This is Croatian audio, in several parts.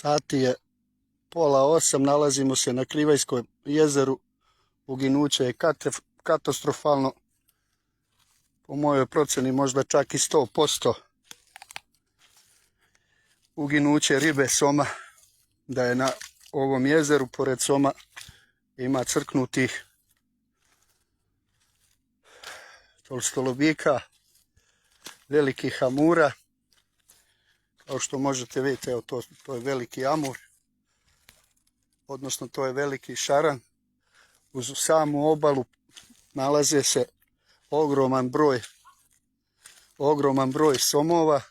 Sati je 7:30, nalazimo se na Krivajskom jezeru. Uginuće je katastrofalno, po mojoj procjeni možda čak i 100% uginuće ribe soma, da je na ovom jezeru pored soma ima crknutih tolstolobika, velikih amura. Kao što možete vidjeti, evo to je veliki amur, odnosno to je veliki šaran. Uz samu obalu nalaze se ogroman broj somova.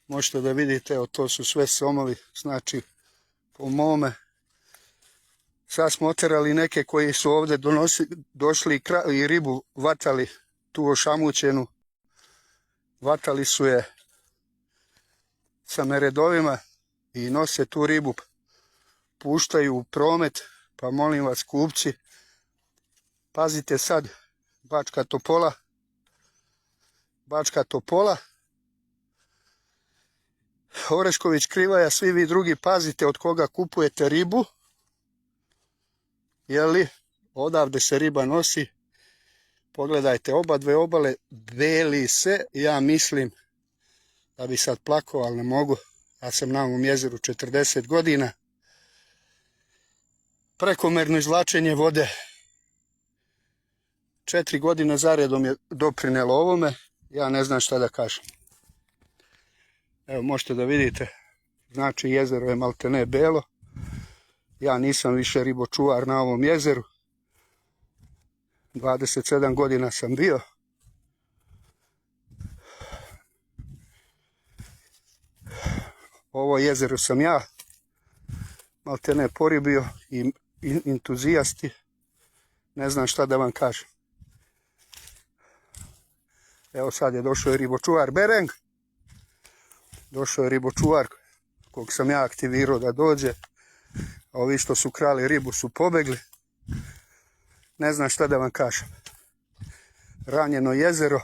Možete da vidite, evo to su sve somovi, znači po mome. Sad smo oterali neke koji su ovdje došli i ribu vatali, tu ošamućenu. Vatali su je sa meredovima i nose tu ribu, puštaju u promet, pa molim vas kupci, pazite sad, Bačka Topola, Orešković, Krivaja, svi vi drugi pazite od koga kupujete ribu, jeli, odavde se riba nosi. Pogledajte, oba dve obale beli se, ja mislim da bi sad plakao, ali ne mogu. Ja sam na ovom jezeru 40 godina. Prekomerno izvlačenje vode 4 godine zaredom je doprinelo ovome. Ja ne znam šta da kažem. Evo možete da vidite, znači jezero je maltene belo. Ja nisam više ribočuvar na ovom jezeru. 27 godina sam bio. Ovo jezero sam ja maltene poribio i entuzijasti. Ne znam šta da vam kažem. Evo sad je došao je ribočuvar Bereng. Došao je ribočuvar kog sam ja aktivirao da dođe. A ovi što su krali ribu su pobegli. Ne znam šta da vam kažem. Ranjeno jezero.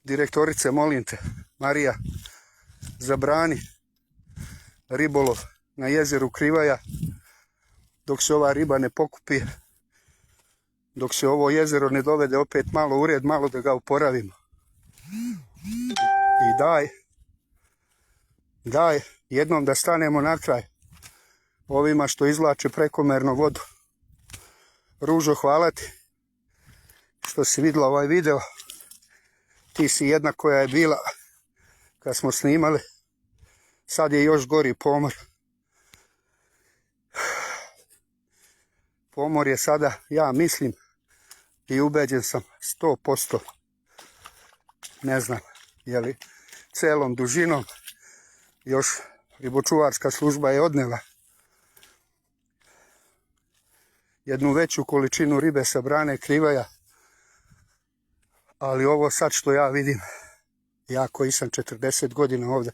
Direktorice, molim te, Marija, zabrani ribolov na jezeru Krivaja dok se ova riba ne pokupi, dok se ovo jezero ne dovede opet malo u red, malo da ga oporavimo. I daj jednom da stanemo na kraj ovima što izvlače prekomerno vodu. Ružo, hvala ti što si vidjela ovaj video. Ti si jedna koja je bila kad smo snimali. Sad je još gori pomor. Pomor je sada, ja mislim i ubeđen sam 100%, ne znam je li celom dužinom, još ribočuvarska služba je odnela jednu veću količinu ribe sa brane Krivaja, ali ovo sad što ja vidim, ja koji sam 40 godina ovdje,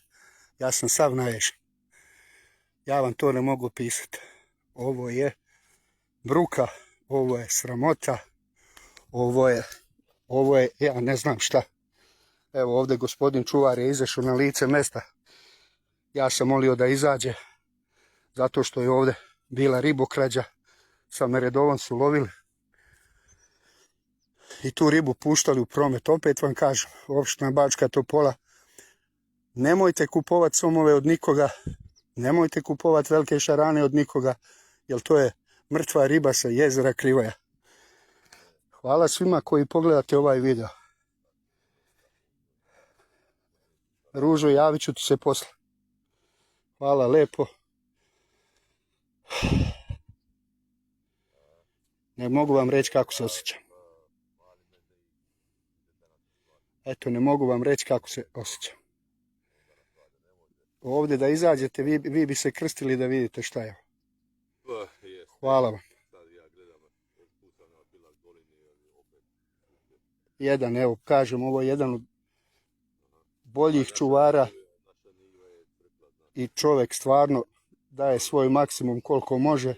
ja sam sav naježen. Ja vam to ne mogu pisati. Ovo je bruka, ovo je sramota, ovo je, ja ne znam šta. Evo ovdje gospodin čuvar je izašao na lice mesta. Ja sam molio da izađe, zato što je ovdje bila ribokrađa, sa meredovom su lovili i tu ribu puštali u promet. Opet vam kažem, opština Bačka Topola, nemojte kupovati somove od nikoga, nemojte kupovati velike šarane od nikoga, jer to je mrtva riba sa jezera Krivaja. Hvala svima koji pogledate ovaj video. Ružo, javit ću ti se posle. Hvala lepo. Ne mogu vam reći kako se osjećam. Eto, ne mogu vam reći kako se osjećam. Ovdje da izađete, vi bi se krstili da vidite šta je. Hvala vam. Jedan, evo, kažem, ovo je jedan od boljih čuvara i čovjek stvarno daje svoj maksimum koliko može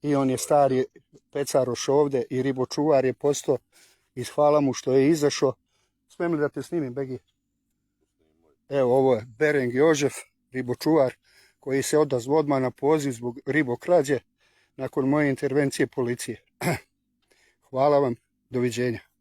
i on je stari pecaroš ovdje i ribočuvar je postao i hvala mu što je izašao. Smijem li da te snimim, Begi? Evo, ovo je Bereng Jožef, ribočuvar koji se odazvao odmah na poziv zbog ribokrađe nakon moje intervencije policije. Hvala vam, doviđenja.